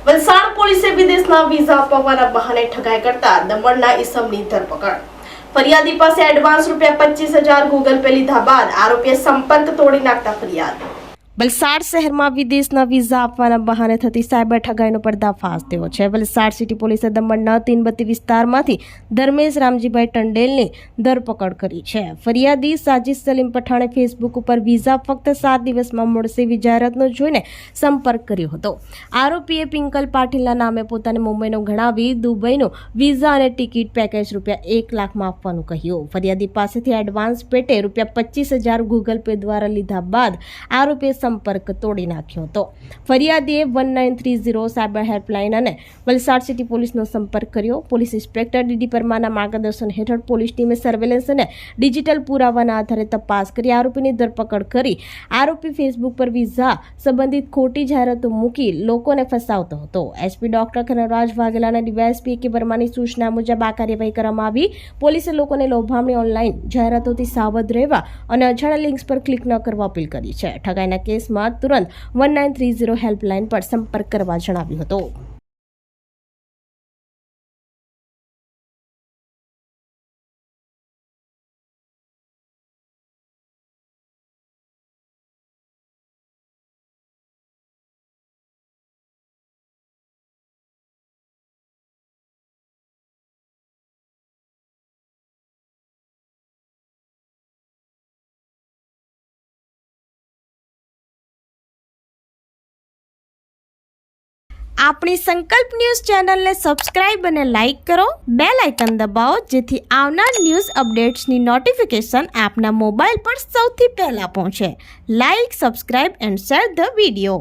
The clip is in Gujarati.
વલસાડ પોલીસે વિદેશના વિઝા અપાવવાના બહાને ઠગાઈ કરતા દમણના ઈસમની ધરપકડ। ફરિયાદી પાસે એડવાન્સ ₹25,000 ગૂગલ પે લીધા બાદ આરોપીએ સંપર્ક તોડી નાખતા ફરિયાદ। વલસાડ શહેરમાં વિદેશના વિઝા આપવાના બહાને થતી સાયબર ઠગાઈનો પર્દાફાશ થયો છે। વલસાડ સિટી પોલીસે દમણના તીનબત્તી વિસ્તારમાંથી ધર્મેશ રામજીભાઈ ટંડેલની ધરપકડ કરી છે। ફરિયાદી સાજિદ સલીમ પઠાણે ફેસબુક ઉપર વિઝા ફક્ત 7 દિવસમાં મળશે એવી જાહેરાતનો જોઈને સંપર્ક કર્યો હતો। આરોપીએ પિંકલ પાટીલના નામે પોતાને મુંબઈનો ગણાવી દુબઈનો વિઝા અને ટિકિટ પેકેજ ₹1 લાખમાં આપવાનું કહ્યું। ફરિયાદી પાસેથી એડવાન્સ પેટે ₹25,000 ગૂગલ પે દ્વારા લીધા બાદ આરોપીએ સંપર્ક તોડી નાખ્યો હતો। ફરિયાદીએ 1930 સાયબર હેલ્પલાઇન અને વલસાડ સિટી પોલીસનો સંપર્ક કર્યો। પોલીસ ઇન્સ્પેક્ટર ડીડી પરમારના માર્ગદર્શન હેઠળ પોલીસ ટીમે સર્વેલન્સ અને ડિજિટલ પુરાવાના આધારે તપાસ કરી આરોપીની ધરપકડ કરી। આરોપી ફેસબુક પર વિઝા સંબંધિત ખોટી જાહેરાતો મૂકી લોકોને ફસાવતો હતો। એસપી ડોક્ટર કનરાજ વાઘેલાના ડીવાયએસપી કે વર્માની સૂચના મુજબ આ કાર્યવાહી કરવામાં આવી। પોલીસે લોકોને લોભામણી ઓનલાઈન જાહેરાતોથી સાવધ રહેવા અને અજાણ્યા લિંક્સ પર ક્લિક ન કરવા અપીલ કરી છે। ઠગાઈના કેસમાં તુરંત 1930 હેલ્પલાઇન પર સંપર્ક કરવા જણાવ્યું હતું। આપણી સંકલ્પ ન્યૂઝ ચેનલને સબસ્ક્રાઇબ અને લાઇક કરો, બેલ આઇકન દબાવો જેથી આવનાર ન્યૂઝ અપડેટ્સની નોટિફિકેશન આપના મોબાઈલ પર સૌથી પહેલા પહોંચે। Like, subscribe and share the video.